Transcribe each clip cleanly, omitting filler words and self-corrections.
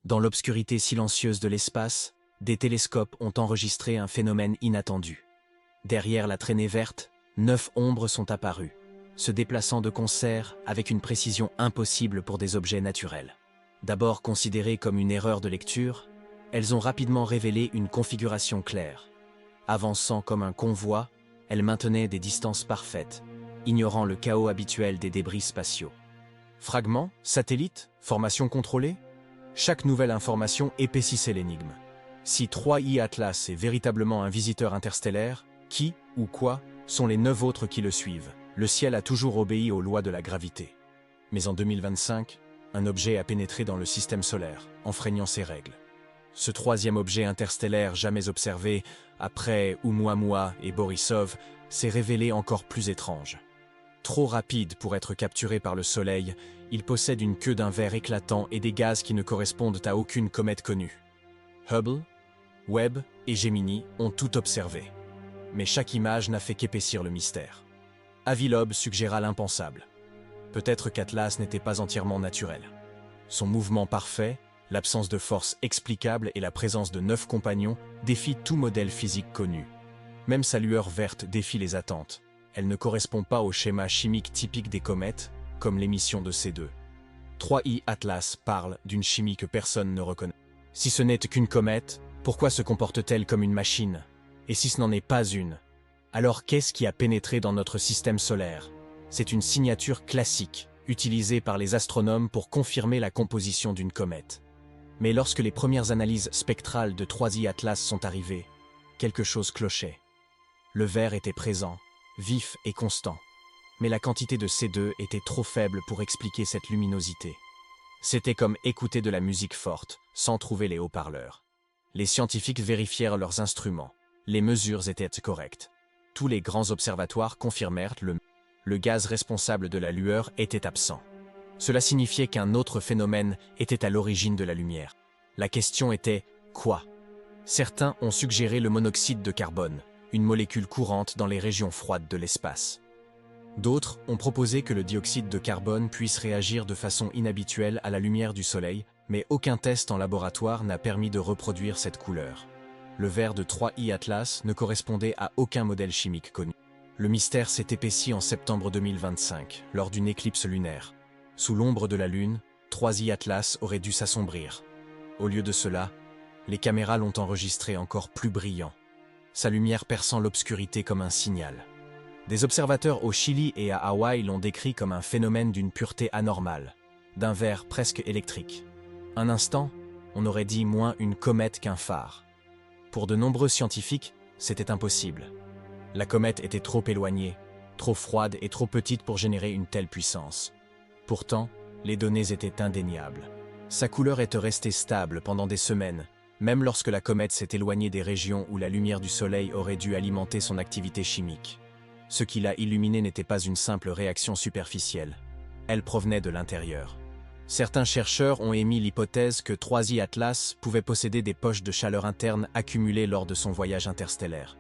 Dans l'obscurité silencieuse de l'espace, des télescopes ont enregistré un phénomène inattendu. Derrière la traînée verte, 9 ombres sont apparues, se déplaçant de concert avec une précision impossible pour des objets naturels. D'abord considérées comme une erreur de lecture, elles ont rapidement révélé une configuration claire. Avançant comme un convoi, elles maintenaient des distances parfaites, ignorant le chaos habituel des débris spatiaux. Fragments, satellites, formations contrôlées? Chaque nouvelle information épaississait l'énigme. Si 3I Atlas est véritablement un visiteur interstellaire, qui ou quoi sont les 9 autres qui le suivent? Le ciel a toujours obéi aux lois de la gravité. Mais en 2025, un objet a pénétré dans le système solaire, enfreignant ses règles. Ce troisième objet interstellaire jamais observé, après Oumuamua et Borisov, s'est révélé encore plus étrange. Trop rapide pour être capturé par le Soleil, il possède une queue d'un vert éclatant et des gaz qui ne correspondent à aucune comète connue. Hubble, Webb et Gemini ont tout observé. Mais chaque image n'a fait qu'épaissir le mystère. Avilob suggéra l'impensable. Peut-être qu'Atlas n'était pas entièrement naturel. Son mouvement parfait, l'absence de force explicable et la présence de 9 compagnons défient tout modèle physique connu. Même sa lueur verte défie les attentes. Elle ne correspond pas au schéma chimique typique des comètes, comme l'émission de C2. 3I Atlas parle d'une chimie que personne ne reconnaît. Si ce n'est qu'une comète, pourquoi se comporte-t-elle comme une machine? Et si ce n'en est pas une, alors qu'est-ce qui a pénétré dans notre système solaire? C'est une signature classique, utilisée par les astronomes pour confirmer la composition d'une comète. Mais lorsque les premières analyses spectrales de 3I Atlas sont arrivées, quelque chose clochait. Le vert était présent, vif et constant, mais la quantité de C2 était trop faible pour expliquer cette luminosité. C'était comme écouter de la musique forte, sans trouver les haut-parleurs. Les scientifiques vérifièrent leurs instruments. Les mesures étaient correctes. Tous les grands observatoires confirmèrent le gaz responsable de la lueur était absent. Cela signifiait qu'un autre phénomène était à l'origine de la lumière. La question était « quoi ?» Certains ont suggéré le monoxyde de carbone, une molécule courante dans les régions froides de l'espace. D'autres ont proposé que le dioxyde de carbone puisse réagir de façon inhabituelle à la lumière du Soleil, mais aucun test en laboratoire n'a permis de reproduire cette couleur. Le vert de 3I Atlas ne correspondait à aucun modèle chimique connu. Le mystère s'est épaissi en septembre 2025, lors d'une éclipse lunaire. Sous l'ombre de la Lune, 3I Atlas aurait dû s'assombrir. Au lieu de cela, les caméras l'ont enregistré encore plus brillant, sa lumière perçant l'obscurité comme un signal. Des observateurs au Chili et à Hawaï l'ont décrit comme un phénomène d'une pureté anormale, d'un vert presque électrique. Un instant, on aurait dit moins une comète qu'un phare. Pour de nombreux scientifiques, c'était impossible. La comète était trop éloignée, trop froide et trop petite pour générer une telle puissance. Pourtant, les données étaient indéniables. Sa couleur était restée stable pendant des semaines, même lorsque la comète s'est éloignée des régions où la lumière du Soleil aurait dû alimenter son activité chimique. Ce qui l'a illuminée n'était pas une simple réaction superficielle. Elle provenait de l'intérieur. Certains chercheurs ont émis l'hypothèse que 3I Atlas pouvait posséder des poches de chaleur interne accumulées lors de son voyage interstellaire.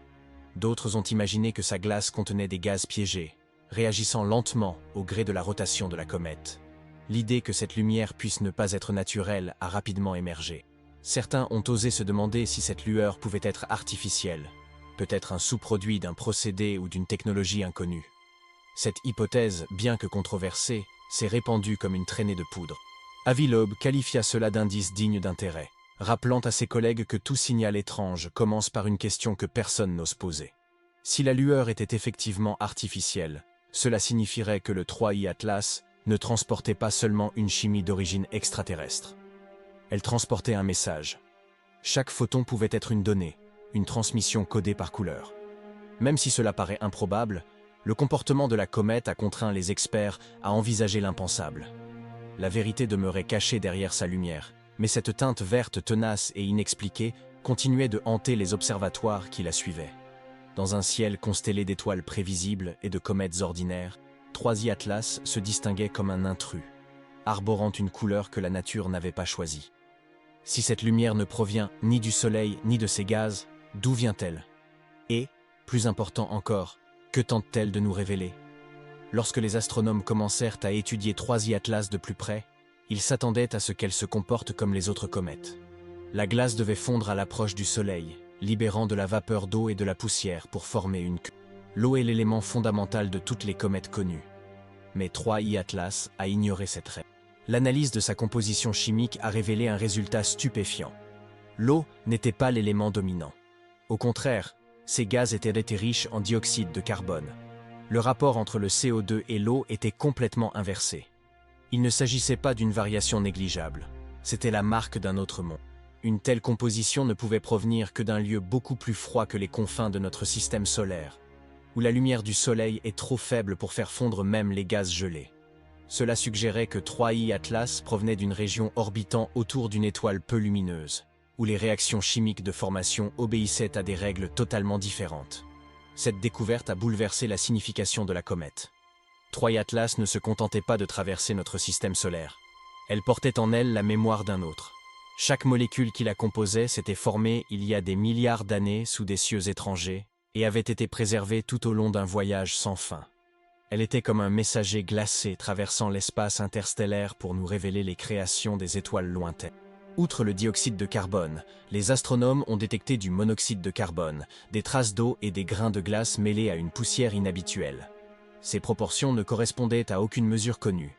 D'autres ont imaginé que sa glace contenait des gaz piégés, réagissant lentement au gré de la rotation de la comète. L'idée que cette lumière puisse ne pas être naturelle a rapidement émergé. Certains ont osé se demander si cette lueur pouvait être artificielle, peut-être un sous-produit d'un procédé ou d'une technologie inconnue. Cette hypothèse, bien que controversée, s'est répandue comme une traînée de poudre. Avilob qualifia cela d'indice digne d'intérêt, rappelant à ses collègues que tout signal étrange commence par une question que personne n'ose poser. Si la lueur était effectivement artificielle, cela signifierait que le 3I Atlas ne transportait pas seulement une chimie d'origine extraterrestre. Elle transportait un message. Chaque photon pouvait être une donnée, une transmission codée par couleur. Même si cela paraît improbable, le comportement de la comète a contraint les experts à envisager l'impensable. La vérité demeurait cachée derrière sa lumière, mais cette teinte verte tenace et inexpliquée continuait de hanter les observatoires qui la suivaient. Dans un ciel constellé d'étoiles prévisibles et de comètes ordinaires, 3I Atlas se distinguait comme un intrus, arborant une couleur que la nature n'avait pas choisie. Si cette lumière ne provient ni du Soleil ni de ses gaz, d'où vient-elle? Et, plus important encore, que tente-t-elle de nous révéler? Lorsque les astronomes commencèrent à étudier 3I Atlas de plus près, Ils s'attendaient à ce qu'elle se comporte comme les autres comètes. La glace devait fondre à l'approche du Soleil, libérant de la vapeur d'eau et de la poussière pour former une queue. L'eau est l'élément fondamental de toutes les comètes connues. Mais 3I Atlas a ignoré cette règle. L'analyse de sa composition chimique a révélé un résultat stupéfiant. L'eau n'était pas l'élément dominant. Au contraire, ces gaz étaient riches en dioxyde de carbone. Le rapport entre le CO2 et l'eau était complètement inversé. Il ne s'agissait pas d'une variation négligeable, c'était la marque d'un autre monde. Une telle composition ne pouvait provenir que d'un lieu beaucoup plus froid que les confins de notre système solaire, où la lumière du Soleil est trop faible pour faire fondre même les gaz gelés. Cela suggérait que 3I Atlas provenait d'une région orbitant autour d'une étoile peu lumineuse, où les réactions chimiques de formation obéissaient à des règles totalement différentes. Cette découverte a bouleversé la signification de la comète. 3I Atlas ne se contentait pas de traverser notre système solaire. Elle portait en elle la mémoire d'un autre. Chaque molécule qui la composait s'était formée il y a des milliards d'années sous des cieux étrangers et avait été préservée tout au long d'un voyage sans fin. Elle était comme un messager glacé traversant l'espace interstellaire pour nous révéler les créations des étoiles lointaines. Outre le dioxyde de carbone, les astronomes ont détecté du monoxyde de carbone, des traces d'eau et des grains de glace mêlés à une poussière inhabituelle. Ces proportions ne correspondaient à aucune mesure connue.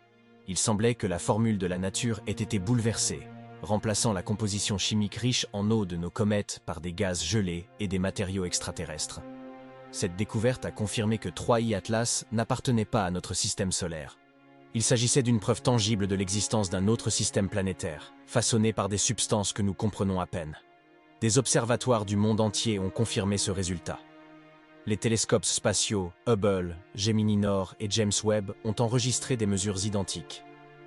Il semblait que la formule de la nature ait été bouleversée, remplaçant la composition chimique riche en eau de nos comètes par des gaz gelés et des matériaux extraterrestres. Cette découverte a confirmé que 3I Atlas n'appartenait pas à notre système solaire. Il s'agissait d'une preuve tangible de l'existence d'un autre système planétaire, façonné par des substances que nous comprenons à peine. Des observatoires du monde entier ont confirmé ce résultat. Les télescopes spatiaux Hubble, Gemini Nord et James Webb ont enregistré des mesures identiques.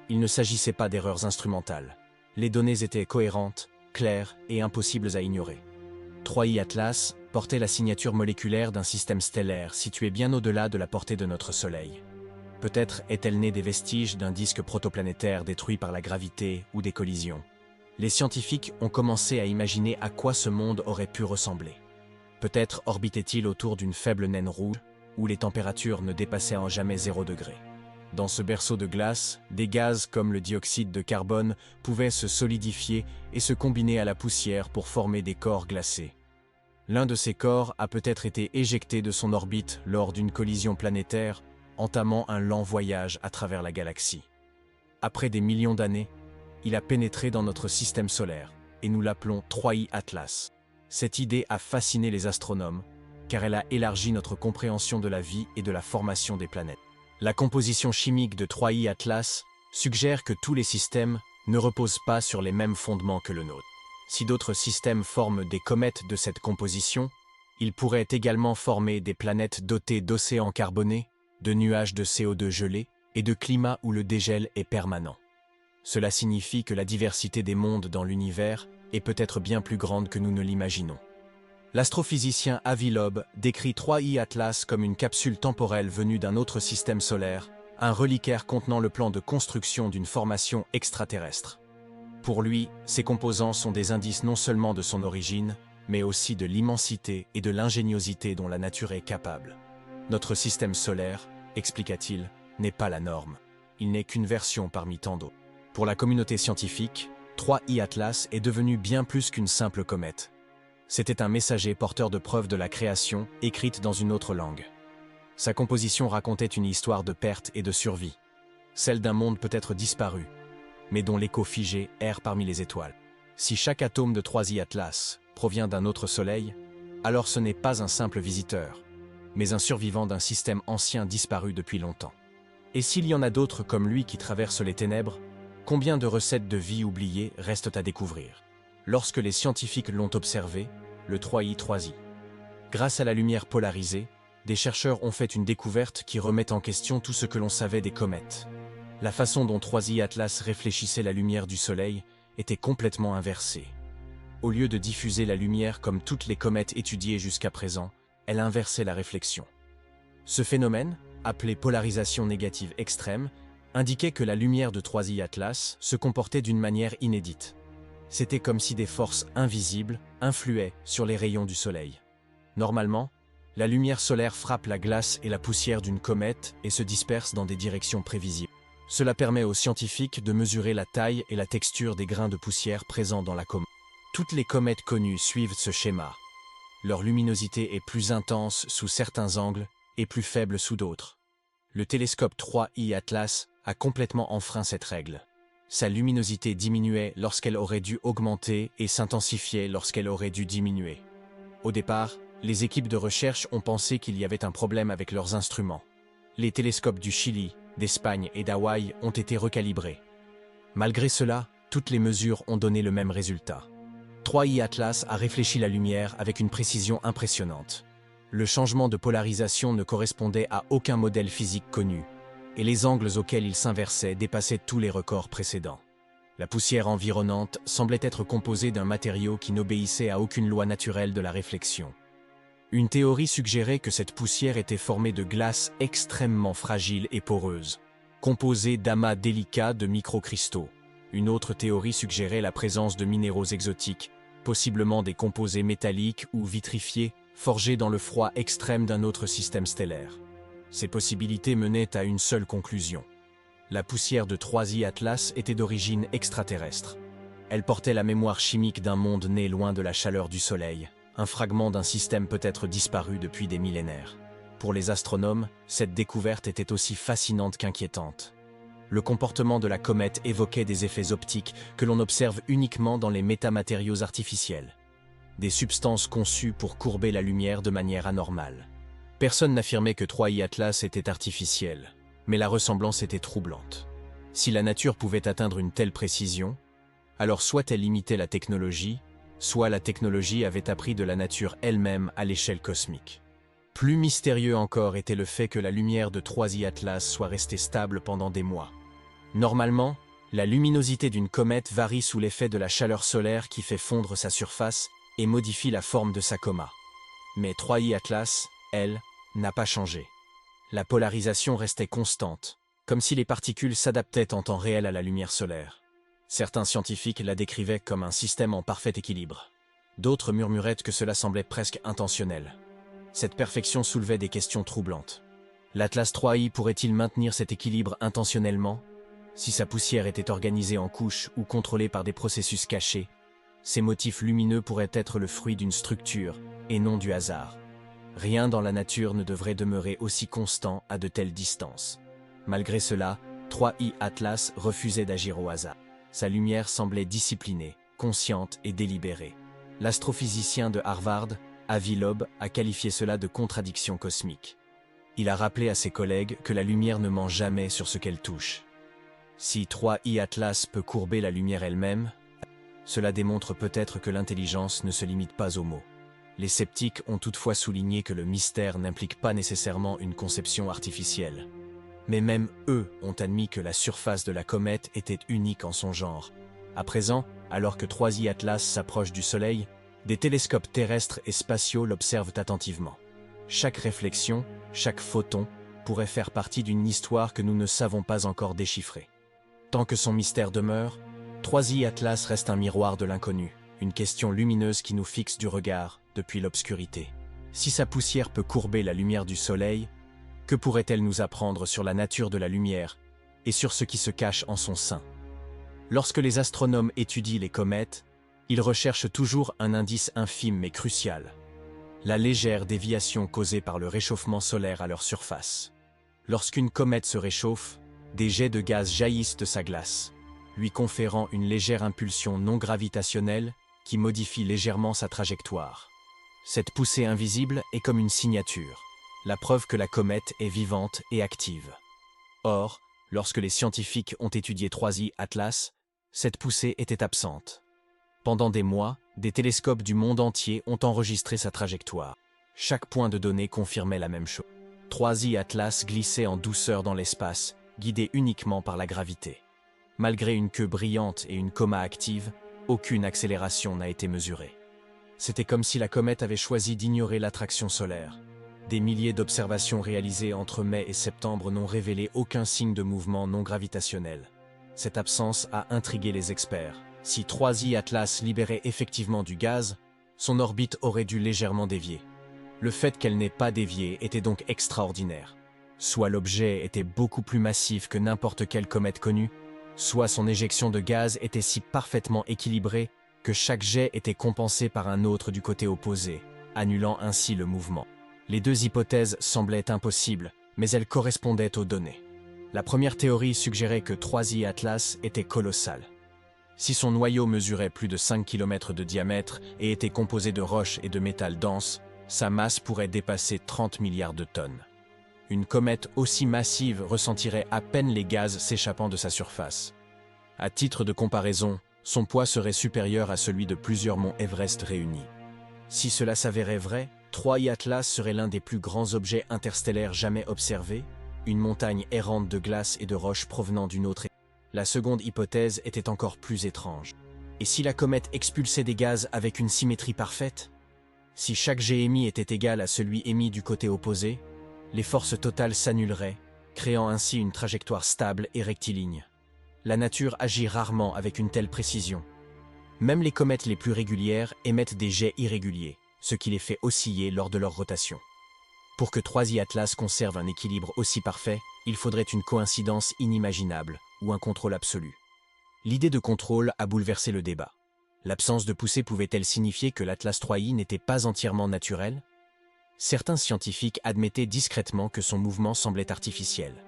Il ne s'agissait pas d'erreurs instrumentales. Les données étaient cohérentes, claires et impossibles à ignorer. 3I Atlas portait la signature moléculaire d'un système stellaire situé bien au-delà de la portée de notre Soleil. Peut-être est-elle née des vestiges d'un disque protoplanétaire détruit par la gravité ou des collisions. Les scientifiques ont commencé à imaginer à quoi ce monde aurait pu ressembler. Peut-être orbitait-il autour d'une faible naine rouge, où les températures ne dépassaient en jamais 0 degré. Dans ce berceau de glace, des gaz comme le dioxyde de carbone pouvaient se solidifier et se combiner à la poussière pour former des corps glacés. L'un de ces corps a peut-être été éjecté de son orbite lors d'une collision planétaire, entamant un lent voyage à travers la galaxie. Après des millions d'années, il a pénétré dans notre système solaire, et nous l'appelons 3I Atlas. Cette idée a fasciné les astronomes, car elle a élargi notre compréhension de la vie et de la formation des planètes. La composition chimique de 3I Atlas suggère que tous les systèmes ne reposent pas sur les mêmes fondements que le nôtre. Si d'autres systèmes forment des comètes de cette composition, ils pourraient également former des planètes dotées d'océans carbonés, de nuages de CO2 gelés et de climats où le dégel est permanent. Cela signifie que la diversité des mondes dans l'univers est peut-être bien plus grande que nous ne l'imaginons. L'astrophysicien Avi Loeb décrit 3I Atlas comme une capsule temporelle venue d'un autre système solaire, un reliquaire contenant le plan de construction d'une formation extraterrestre. Pour lui, ces composants sont des indices non seulement de son origine, mais aussi de l'immensité et de l'ingéniosité dont la nature est capable. Notre système solaire, expliqua-t-il, n'est pas la norme. Il n'est qu'une version parmi tant d'autres. Pour la communauté scientifique, 3I Atlas est devenu bien plus qu'une simple comète. C'était un messager porteur de preuves de la création, écrite dans une autre langue. Sa composition racontait une histoire de perte et de survie, celle d'un monde peut-être disparu, mais dont l'écho figé erre parmi les étoiles. Si chaque atome de 3I Atlas provient d'un autre soleil, alors ce n'est pas un simple visiteur, mais un survivant d'un système ancien disparu depuis longtemps. Et s'il y en a d'autres comme lui qui traversent les ténèbres, combien de recettes de vie oubliées restent à découvrir? Lorsque les scientifiques l'ont observé, le 3I. Grâce à la lumière polarisée, des chercheurs ont fait une découverte qui remet en question tout ce que l'on savait des comètes. La façon dont 3I Atlas réfléchissait la lumière du Soleil était complètement inversée. Au lieu de diffuser la lumière comme toutes les comètes étudiées jusqu'à présent, elle inversait la réflexion. Ce phénomène, appelé polarisation négative extrême, indiquait que la lumière de 3I Atlas se comportait d'une manière inédite. C'était comme si des forces invisibles influaient sur les rayons du Soleil. Normalement, la lumière solaire frappe la glace et la poussière d'une comète et se disperse dans des directions prévisibles. Cela permet aux scientifiques de mesurer la taille et la texture des grains de poussière présents dans la comète. Toutes les comètes connues suivent ce schéma. Leur luminosité est plus intense sous certains angles et plus faible sous d'autres. Le télescope 3I Atlas a complètement enfreint cette règle. Sa luminosité diminuait lorsqu'elle aurait dû augmenter et s'intensifiait lorsqu'elle aurait dû diminuer. Au départ, les équipes de recherche ont pensé qu'il y avait un problème avec leurs instruments. Les télescopes du Chili, d'Espagne et d'Hawaï ont été recalibrés. Malgré cela, toutes les mesures ont donné le même résultat. 3I Atlas a réfléchi la lumière avec une précision impressionnante. Le changement de polarisation ne correspondait à aucun modèle physique connu, et les angles auxquels il s'inversait dépassaient tous les records précédents. La poussière environnante semblait être composée d'un matériau qui n'obéissait à aucune loi naturelle de la réflexion. Une théorie suggérait que cette poussière était formée de glace extrêmement fragile et poreuse, composée d'amas délicats de microcristaux. Une autre théorie suggérait la présence de minéraux exotiques, possiblement des composés métalliques ou vitrifiés, forgés dans le froid extrême d'un autre système stellaire. Ces possibilités menaient à une seule conclusion. La poussière de 3I Atlas était d'origine extraterrestre. Elle portait la mémoire chimique d'un monde né loin de la chaleur du Soleil, un fragment d'un système peut-être disparu depuis des millénaires. Pour les astronomes, cette découverte était aussi fascinante qu'inquiétante. Le comportement de la comète évoquait des effets optiques que l'on observe uniquement dans les métamatériaux artificiels. Des substances conçues pour courber la lumière de manière anormale. Personne n'affirmait que 3I Atlas était artificiel, mais la ressemblance était troublante. Si la nature pouvait atteindre une telle précision, alors soit elle imitait la technologie, soit la technologie avait appris de la nature elle-même à l'échelle cosmique. Plus mystérieux encore était le fait que la lumière de 3I Atlas soit restée stable pendant des mois. Normalement, la luminosité d'une comète varie sous l'effet de la chaleur solaire qui fait fondre sa surface et modifie la forme de sa coma. Mais 3I Atlas, elle, n'a pas changé. La polarisation restait constante, comme si les particules s'adaptaient en temps réel à la lumière solaire. Certains scientifiques la décrivaient comme un système en parfait équilibre. D'autres murmuraient que cela semblait presque intentionnel. Cette perfection soulevait des questions troublantes. L'Atlas 3I pourrait-il maintenir cet équilibre intentionnellement? Si sa poussière était organisée en couches ou contrôlée par des processus cachés, ces motifs lumineux pourraient être le fruit d'une structure et non du hasard. Rien dans la nature ne devrait demeurer aussi constant à de telles distances. Malgré cela, 3I Atlas refusait d'agir au hasard. Sa lumière semblait disciplinée, consciente et délibérée. L'astrophysicien de Harvard, Avi Loeb, a qualifié cela de contradiction cosmique. Il a rappelé à ses collègues que la lumière ne ment jamais sur ce qu'elle touche. Si 3I Atlas peut courber la lumière elle-même, cela démontre peut-être que l'intelligence ne se limite pas aux mots. Les sceptiques ont toutefois souligné que le mystère n'implique pas nécessairement une conception artificielle. Mais même eux ont admis que la surface de la comète était unique en son genre. À présent, alors que 3I Atlas s'approche du Soleil, des télescopes terrestres et spatiaux l'observent attentivement. Chaque réflexion, chaque photon, pourrait faire partie d'une histoire que nous ne savons pas encore déchiffrer. Tant que son mystère demeure, 3I Atlas reste un miroir de l'inconnu, une question lumineuse qui nous fixe du regard depuis l'obscurité. Si sa poussière peut courber la lumière du Soleil, que pourrait-elle nous apprendre sur la nature de la lumière et sur ce qui se cache en son sein? Lorsque les astronomes étudient les comètes, ils recherchent toujours un indice infime mais crucial: la légère déviation causée par le réchauffement solaire à leur surface. Lorsqu'une comète se réchauffe, des jets de gaz jaillissent de sa glace, lui conférant une légère impulsion non gravitationnelle qui modifie légèrement sa trajectoire. Cette poussée invisible est comme une signature, la preuve que la comète est vivante et active. Or, lorsque les scientifiques ont étudié 3I Atlas, cette poussée était absente. Pendant des mois, des télescopes du monde entier ont enregistré sa trajectoire. Chaque point de données confirmait la même chose. 3I Atlas glissait en douceur dans l'espace, guidé uniquement par la gravité. Malgré une queue brillante et une coma active, aucune accélération n'a été mesurée. C'était comme si la comète avait choisi d'ignorer l'attraction solaire. Des milliers d'observations réalisées entre mai et septembre n'ont révélé aucun signe de mouvement non gravitationnel. Cette absence a intrigué les experts. Si 3I Atlas libérait effectivement du gaz, son orbite aurait dû légèrement dévier. Le fait qu'elle n'ait pas dévié était donc extraordinaire. Soit l'objet était beaucoup plus massif que n'importe quelle comète connue, soit son éjection de gaz était si parfaitement équilibrée que chaque jet était compensé par un autre du côté opposé, annulant ainsi le mouvement. Les deux hypothèses semblaient impossibles, mais elles correspondaient aux données. La première théorie suggérait que 3I Atlas était colossal. Si son noyau mesurait plus de 5 km de diamètre et était composé de roches et de métal dense, sa masse pourrait dépasser 30 milliards de tonnes. Une comète aussi massive ressentirait à peine les gaz s'échappant de sa surface. À titre de comparaison, son poids serait supérieur à celui de plusieurs monts Everest réunis. Si cela s'avérait vrai, 3I Atlas serait l'un des plus grands objets interstellaires jamais observés, une montagne errante de glace et de roches provenant d'une autre étoile. La seconde hypothèse était encore plus étrange. Et si la comète expulsait des gaz avec une symétrie parfaite? Si chaque jet émis était égal à celui émis du côté opposé, les forces totales s'annuleraient, créant ainsi une trajectoire stable et rectiligne. La nature agit rarement avec une telle précision. Même les comètes les plus régulières émettent des jets irréguliers, ce qui les fait osciller lors de leur rotation. Pour que 3I Atlas conserve un équilibre aussi parfait, il faudrait une coïncidence inimaginable ou un contrôle absolu. L'idée de contrôle a bouleversé le débat. L'absence de poussée pouvait-elle signifier que l'Atlas 3I n'était pas entièrement naturel? Certains scientifiques admettaient discrètement que son mouvement semblait artificiel.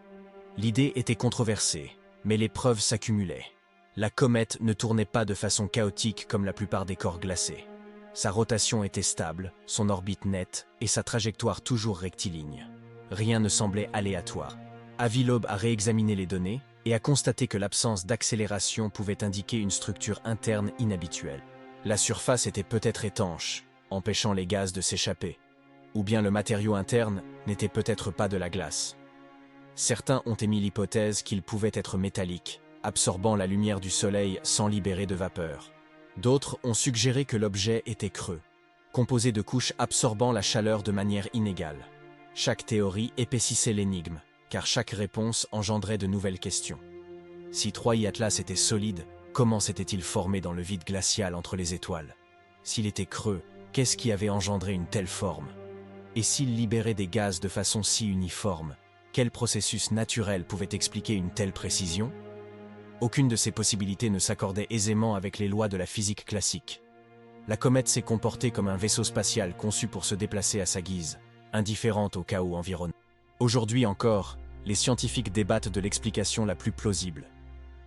L'idée était controversée, mais les preuves s'accumulaient. La comète ne tournait pas de façon chaotique comme la plupart des corps glacés. Sa rotation était stable, son orbite nette et sa trajectoire toujours rectiligne. Rien ne semblait aléatoire. Avi Loeb a réexaminé les données et a constaté que l'absence d'accélération pouvait indiquer une structure interne inhabituelle. La surface était peut-être étanche, empêchant les gaz de s'échapper. Ou bien le matériau interne n'était peut-être pas de la glace. Certains ont émis l'hypothèse qu'il pouvait être métallique, absorbant la lumière du soleil sans libérer de vapeur. D'autres ont suggéré que l'objet était creux, composé de couches absorbant la chaleur de manière inégale. Chaque théorie épaississait l'énigme, car chaque réponse engendrait de nouvelles questions. Si 3I Atlas était solide, comment s'était-il formé dans le vide glacial entre les étoiles? S'il était creux, qu'est-ce qui avait engendré une telle forme? Et s'il libérait des gaz de façon si uniforme, quel processus naturel pouvait expliquer une telle précision? Aucune de ces possibilités ne s'accordait aisément avec les lois de la physique classique. La comète s'est comportée comme un vaisseau spatial conçu pour se déplacer à sa guise, indifférente au chaos environnant. Aujourd'hui encore, les scientifiques débattent de l'explication la plus plausible.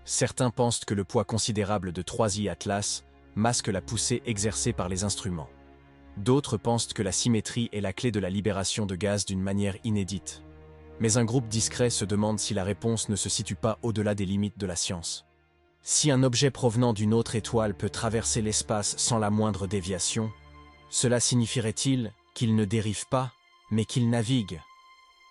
Certains pensent que le poids considérable de 3I Atlas masque la poussée exercée par les instruments. D'autres pensent que la symétrie est la clé de la libération de gaz d'une manière inédite. Mais un groupe discret se demande si la réponse ne se situe pas au-delà des limites de la science. Si un objet provenant d'une autre étoile peut traverser l'espace sans la moindre déviation, cela signifierait-il qu'il ne dérive pas, mais qu'il navigue?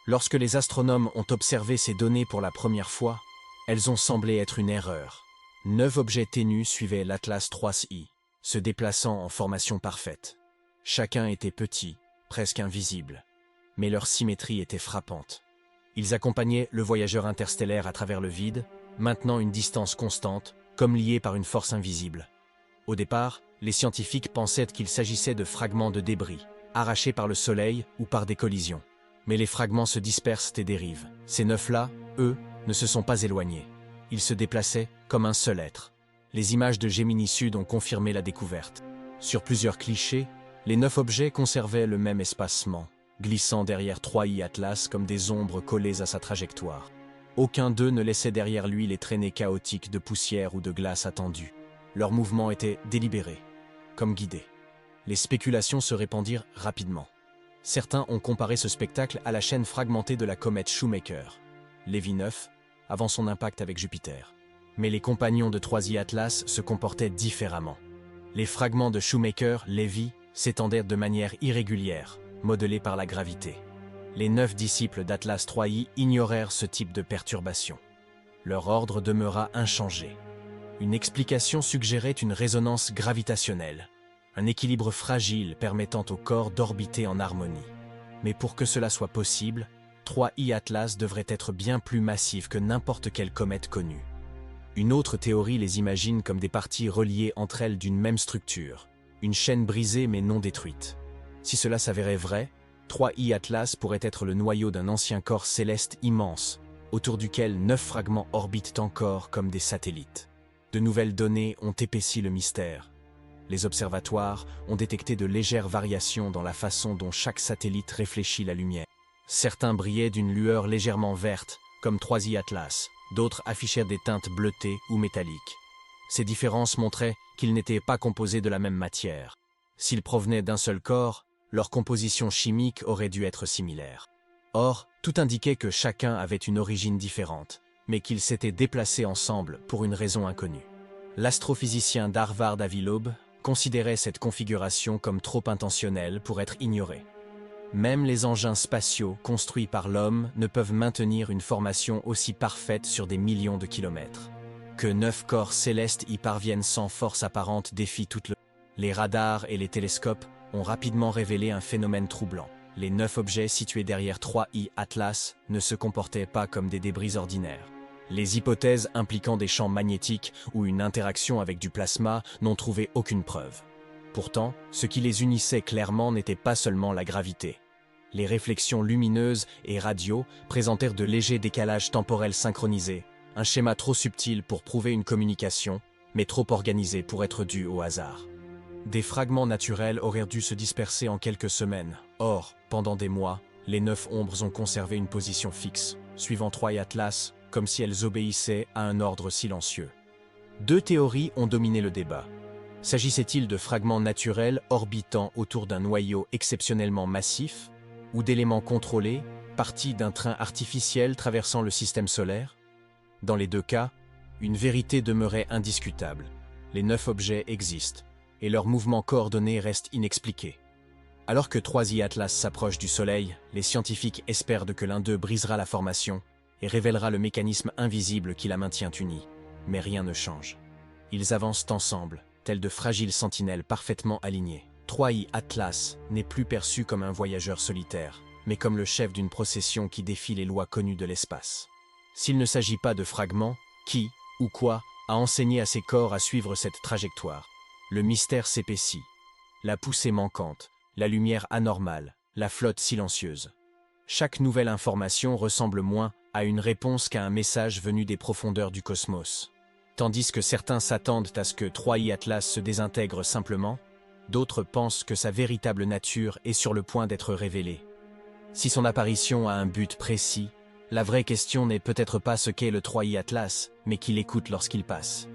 Lorsque les astronomes ont observé ces données pour la première fois, elles ont semblé être une erreur. 9 objets ténus suivaient l'Atlas 3I, se déplaçant en formation parfaite. Chacun était petit, presque invisible, mais leur symétrie était frappante. Ils accompagnaient le voyageur interstellaire à travers le vide, maintenant une distance constante, comme liés par une force invisible. Au départ, les scientifiques pensaient qu'il s'agissait de fragments de débris, arrachés par le Soleil ou par des collisions. Mais les fragments se dispersent et dérivent. Ces 9-là, eux, ne se sont pas éloignés. Ils se déplaçaient comme un seul être. Les images de Gemini Sud ont confirmé la découverte. Sur plusieurs clichés, les 9 objets conservaient le même espacement, glissant derrière 3I Atlas comme des ombres collées à sa trajectoire. Aucun d'eux ne laissait derrière lui les traînées chaotiques de poussière ou de glace attendues. Leurs mouvements étaient délibérés, comme guidés. Les spéculations se répandirent rapidement. Certains ont comparé ce spectacle à la chaîne fragmentée de la comète Shoemaker, Levy 9, avant son impact avec Jupiter. Mais les compagnons de 3I Atlas se comportaient différemment. Les fragments de Shoemaker, Levy, s'étendaient de manière irrégulière, modelés par la gravité. Les 9 disciples d'Atlas 3I ignorèrent ce type de perturbation. Leur ordre demeura inchangé. Une explication suggérait une résonance gravitationnelle, un équilibre fragile permettant au corps d'orbiter en harmonie. Mais pour que cela soit possible, 3I Atlas devrait être bien plus massif que n'importe quelle comète connue. Une autre théorie les imagine comme des parties reliées entre elles d'une même structure, une chaîne brisée mais non détruite. Si cela s'avérait vrai, 3I Atlas pourrait être le noyau d'un ancien corps céleste immense, autour duquel 9 fragments orbitent encore comme des satellites. De nouvelles données ont épaissi le mystère. Les observatoires ont détecté de légères variations dans la façon dont chaque satellite réfléchit la lumière. Certains brillaient d'une lueur légèrement verte, comme 3I Atlas, d'autres affichèrent des teintes bleutées ou métalliques. Ces différences montraient qu'ils n'étaient pas composés de la même matière. S'ils provenaient d'un seul corps, leur composition chimique aurait dû être similaire. Or, tout indiquait que chacun avait une origine différente, mais qu'ils s'étaient déplacés ensemble pour une raison inconnue. L'astrophysicien d'Harvard Avi Loeb considérait cette configuration comme trop intentionnelle pour être ignorée. Même les engins spatiaux construits par l'homme ne peuvent maintenir une formation aussi parfaite sur des millions de kilomètres. Que 9 corps célestes y parviennent sans force apparente défie toute le... Les radars et les télescopes ont rapidement révélé un phénomène troublant. Les 9 objets situés derrière 3I Atlas ne se comportaient pas comme des débris ordinaires. Les hypothèses impliquant des champs magnétiques ou une interaction avec du plasma n'ont trouvé aucune preuve. Pourtant, ce qui les unissait clairement n'était pas seulement la gravité. Les réflexions lumineuses et radio présentèrent de légers décalages temporels synchronisés, un schéma trop subtil pour prouver une communication, mais trop organisé pour être dû au hasard. Des fragments naturels auraient dû se disperser en quelques semaines. Or, pendant des mois, les 9 ombres ont conservé une position fixe, suivant 3I Atlas, comme si elles obéissaient à un ordre silencieux. 2 théories ont dominé le débat. S'agissait-il de fragments naturels orbitant autour d'un noyau exceptionnellement massif, ou d'éléments contrôlés, partis d'un train artificiel traversant le système solaire? Dans les 2 cas, une vérité demeurait indiscutable. Les 9 objets existent, et leur mouvement coordonné reste inexpliqué. Alors que 3I Atlas s'approche du Soleil, les scientifiques espèrent que l'un d'eux brisera la formation et révélera le mécanisme invisible qui la maintient unie. Mais rien ne change. Ils avancent ensemble, tels de fragiles sentinelles parfaitement alignées. 3I Atlas n'est plus perçu comme un voyageur solitaire, mais comme le chef d'une procession qui défie les lois connues de l'espace. S'il ne s'agit pas de fragments, qui ou quoi a enseigné à ces corps à suivre cette trajectoire? Le mystère s'épaissit. La poussée manquante, la lumière anormale, la flotte silencieuse. Chaque nouvelle information ressemble moins à une réponse qu'à un message venu des profondeurs du cosmos. Tandis que certains s'attendent à ce que 3I Atlas se désintègre simplement, d'autres pensent que sa véritable nature est sur le point d'être révélée. Si son apparition a un but précis, la vraie question n'est peut-être pas ce qu'est le 3I Atlas, mais qui l'écoute lorsqu'il passe.